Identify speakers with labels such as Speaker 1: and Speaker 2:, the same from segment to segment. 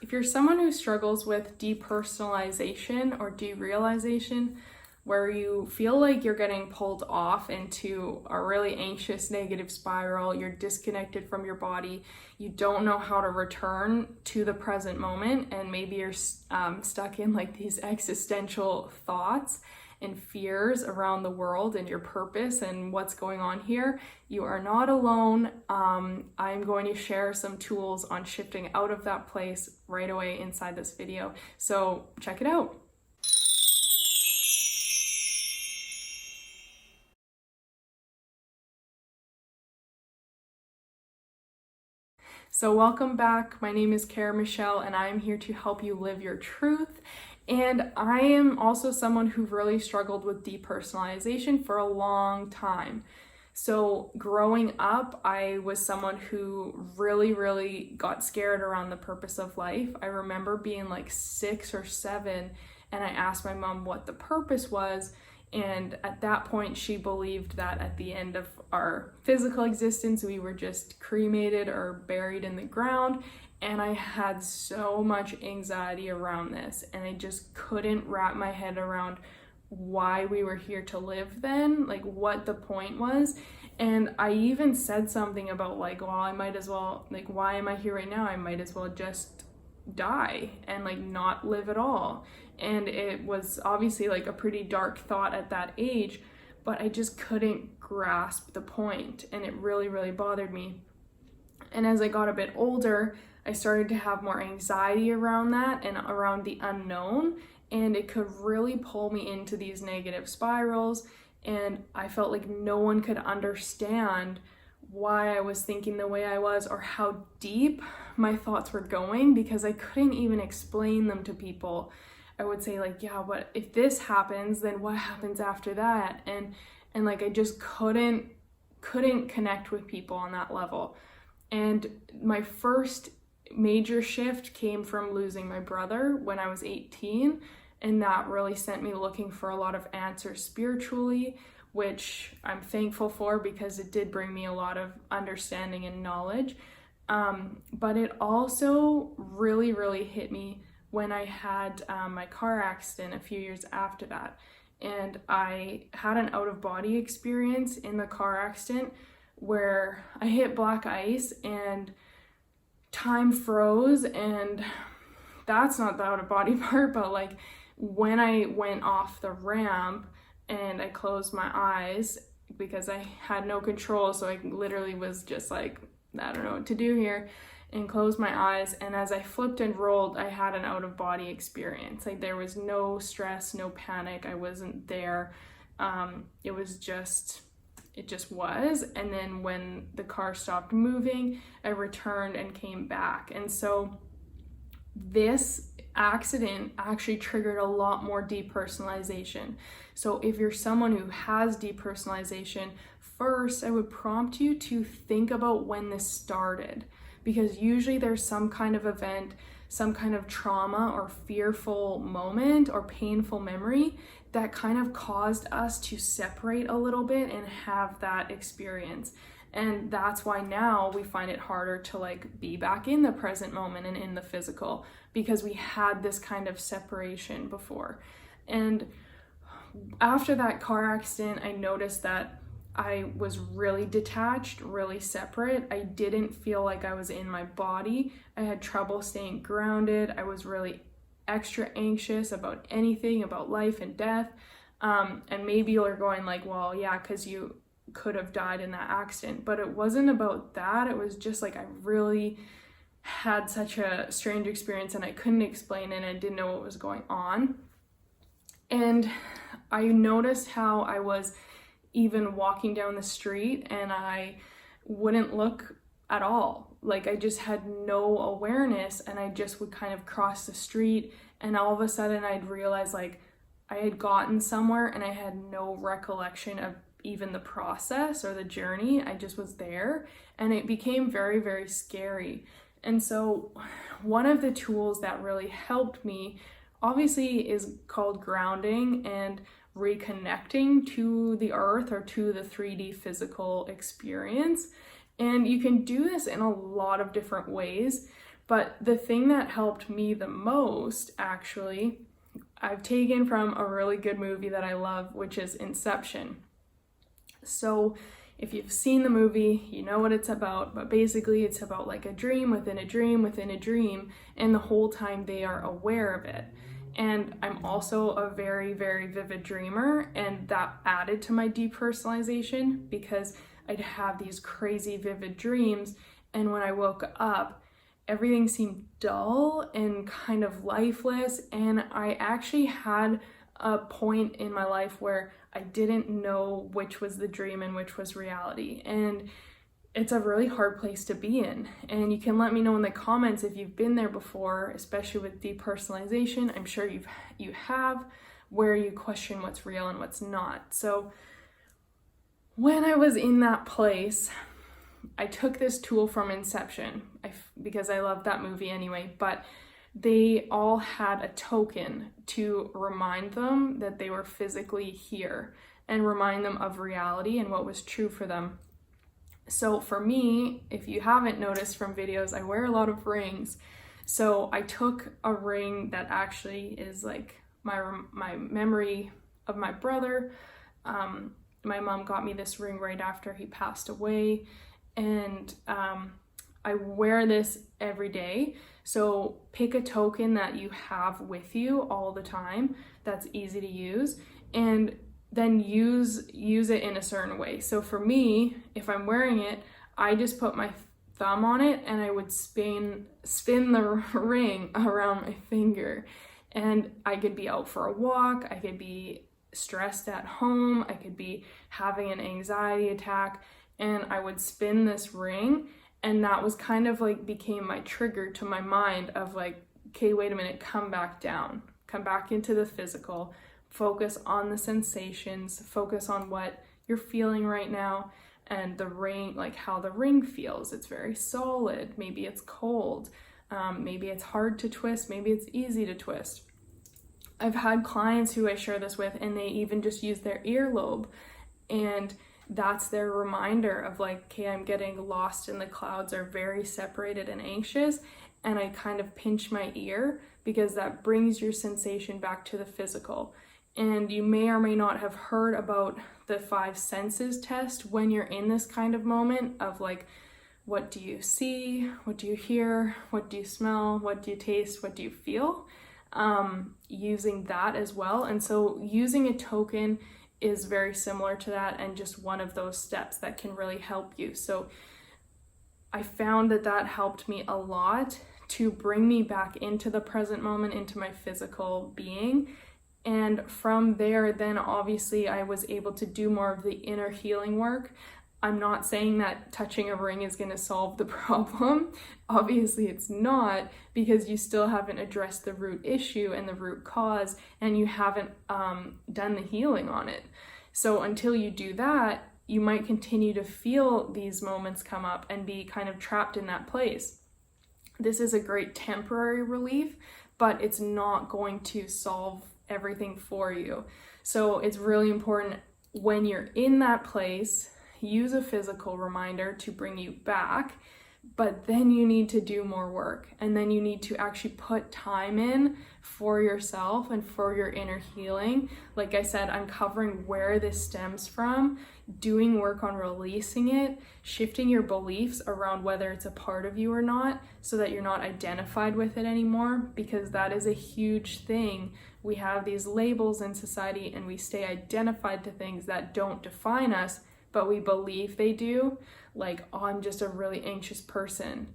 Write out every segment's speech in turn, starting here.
Speaker 1: If you're someone who struggles with depersonalization or derealization, where you feel like you're getting pulled off into a really anxious negative spiral, you're disconnected from your body, you don't know how to return to the present moment, and maybe you're stuck in like these existential thoughts and fears around the world and your purpose and what's going on here, you are not alone. I'm going to share some tools on shifting out of that place right away inside this video. So check it out. So welcome back. My name is Cara Michelle and I am here to help you live your truth. And I am also someone who really struggled with depersonalization for a long time. So growing up, I was someone who really got scared around the purpose of life. I remember being like 6 or 7 and I asked my mom what the purpose was. And at that point, she believed that at the end of our physical existence, we were just cremated or buried in the ground. And I had so much anxiety around this, and I just couldn't wrap my head around why we were here to live then, like what the point was. And I even said something about like, well, I might as well, like, why am I here right now? I might as well just die and like not live at all. And it was obviously like a pretty dark thought at that age, but I just couldn't grasp the point, and it really bothered me. And as I got a bit older, I started to have more anxiety around that and around the unknown, and it could really pull me into these negative spirals, and I felt like no one could understand why I was thinking the way I was or how deep my thoughts were going, because I couldn't even explain them to people. I would say like, yeah, but if this happens, then what happens after that? And like I just couldn't connect with people on that level. And my first major shift came from losing my brother when I was 18, and that really sent me looking for a lot of answers spiritually, which I'm thankful for because it did bring me a lot of understanding and knowledge. But it also really hit me when I had my car accident a few years after that. And I had an out-of-body experience in the car accident where I hit black ice and time froze, and that's not the out-of-body part, but like when I went off the ramp and I closed my eyes because I had no control, so I literally was just like, I don't know what to do here, and closed my eyes, and as I flipped and rolled, I had an out-of-body experience. Like there was no stress, no panic, I wasn't there. It just was. And then when the car stopped moving, I returned and came back. And so this accident actually triggered a lot more depersonalization. So if you're someone who has depersonalization, first I would prompt you to think about when this started, because usually there's some kind of event, some kind of trauma or fearful moment or painful memory that kind of caused us to separate a little bit and have that experience. And that's why now we find it harder to like be back in the present moment and in the physical, because we had this kind of separation before. And after that car accident, I noticed that I was really detached, really separate. I didn't feel like I was in my body. I had trouble staying grounded. I was really extra anxious about anything, about life and death. And maybe you're going like, well, yeah, because you could have died in that accident. But it wasn't about that. It was just like I really had such a strange experience and I couldn't explain it and I didn't know what was going on. And I noticed how I was even walking down the street and I wouldn't look at all. Like I just had no awareness, and I just would kind of cross the street, and all of a sudden I'd realize like I had gotten somewhere and I had no recollection of even the process or the journey. I just was there, and it became very scary. And so one of the tools that really helped me obviously is called grounding and reconnecting to the earth or to the 3D physical experience. And you can do this in a lot of different ways. But the thing that helped me the most, actually, I've taken from a really good movie that I love, which is Inception. So if you've seen the movie, you know what it's about, but basically it's about like a dream within a dream within a dream, and the whole time they are aware of it. And I'm also a very, very vivid dreamer, and that added to my depersonalization because I'd have these crazy vivid dreams, and when I woke up, everything seemed dull and kind of lifeless, and I actually had a point in my life where I didn't know which was the dream and which was reality. And it's a really hard place to be in. And you can let me know in the comments if you've been there before, especially with depersonalization. I'm sure you have, where you question what's real and what's not. So when I was in that place, I took this tool from Inception because I love that movie anyway, but they all had a token to remind them that they were physically here and remind them of reality and what was true for them. So for me, if you haven't noticed from videos, I wear a lot of rings. So I took a ring that actually is like my memory of my brother. My mom got me this ring right after he passed away, and I wear this every day. So pick a token that you have with you all the time that's easy to use, and then use it in a certain way. So for me, if I'm wearing it, I just put my thumb on it and I would spin the ring around my finger. And I could be out for a walk, I could be stressed at home, I could be having an anxiety attack, and I would spin this ring, and that was kind of like became my trigger to my mind of like, okay, wait a minute, come back down, come back into the physical, focus on the sensations, focus on what you're feeling right now, and the ring, like how the ring feels. It's very solid, maybe it's cold, maybe it's hard to twist, maybe it's easy to twist. I've had clients who I share this with, and they even just use their earlobe, and that's their reminder of like, okay, I'm getting lost in the clouds, or very separated and anxious, and I kind of pinch my ear because that brings your sensation back to the physical. And you may or may not have heard about the 5 senses test when you're in this kind of moment of like, what do you see? What do you hear? What do you smell? What do you taste? What do you feel? Using that as well. And so using a token is very similar to that, and just one of those steps that can really help you. So I found that helped me a lot to bring me back into the present moment, into my physical being. And from there, then obviously I was able to do more of the inner healing work. I'm not saying that touching a ring is going to solve the problem. Obviously it's not, because you still haven't addressed the root issue and the root cause, and you haven't done the healing on it. So until you do that, you might continue to feel these moments come up and be kind of trapped in that place. This is a great temporary relief, but it's not going to solve everything for you. So it's really important when you're in that place, use a physical reminder to bring you back, but then you need to do more work, and then you need to actually put time in for yourself and for your inner healing. Like I said, uncovering where this stems from, doing work on releasing it, shifting your beliefs around whether it's a part of you or not, so that you're not identified with it anymore, because that is a huge thing. We have these labels in society and we stay identified to things that don't define us, but we believe they do. Like, oh, I'm just a really anxious person.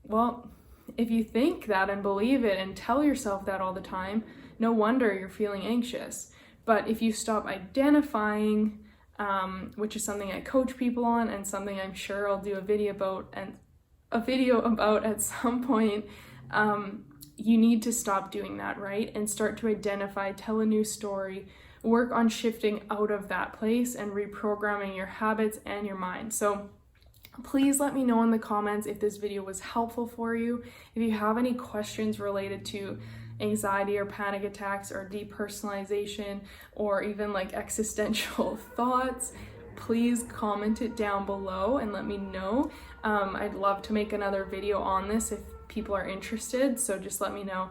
Speaker 1: Well, if you think that and believe it and tell yourself that all the time, no wonder you're feeling anxious. But if you stop identifying, which is something I coach people on, and something I'm sure I'll do a video about at some point, you need to stop doing that, right? And start to identify, tell a new story, work on shifting out of that place and reprogramming your habits and your mind. So please let me know in the comments if this video was helpful for you. If you have any questions related to anxiety or panic attacks or depersonalization, or even like existential thoughts, please comment it down below and let me know. I'd love to make another video on this people are interested, so just let me know.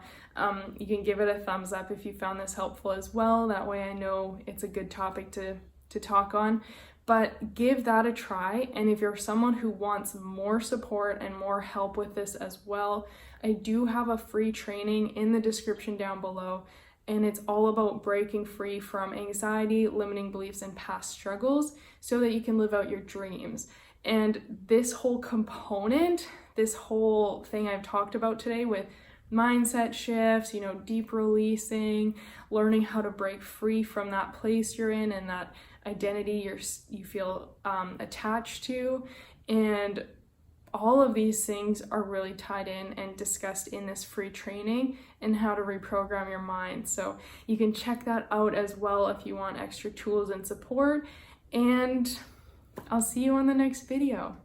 Speaker 1: You can give it a thumbs up if you found this helpful as well. That way I know it's a good topic to talk on. But give that a try. And if you're someone who wants more support and more help with this as well, I do have a free training in the description down below. And it's all about breaking free from anxiety, limiting beliefs, and past struggles so that you can live out your dreams. And this whole component, this whole thing I've talked about today with mindset shifts, deep releasing, learning how to break free from that place you're in and that identity you feel attached to, and all of these things are really tied in and discussed in this free training and how to reprogram your mind. So you can check that out as well if you want extra tools and support, and I'll see you on the next video.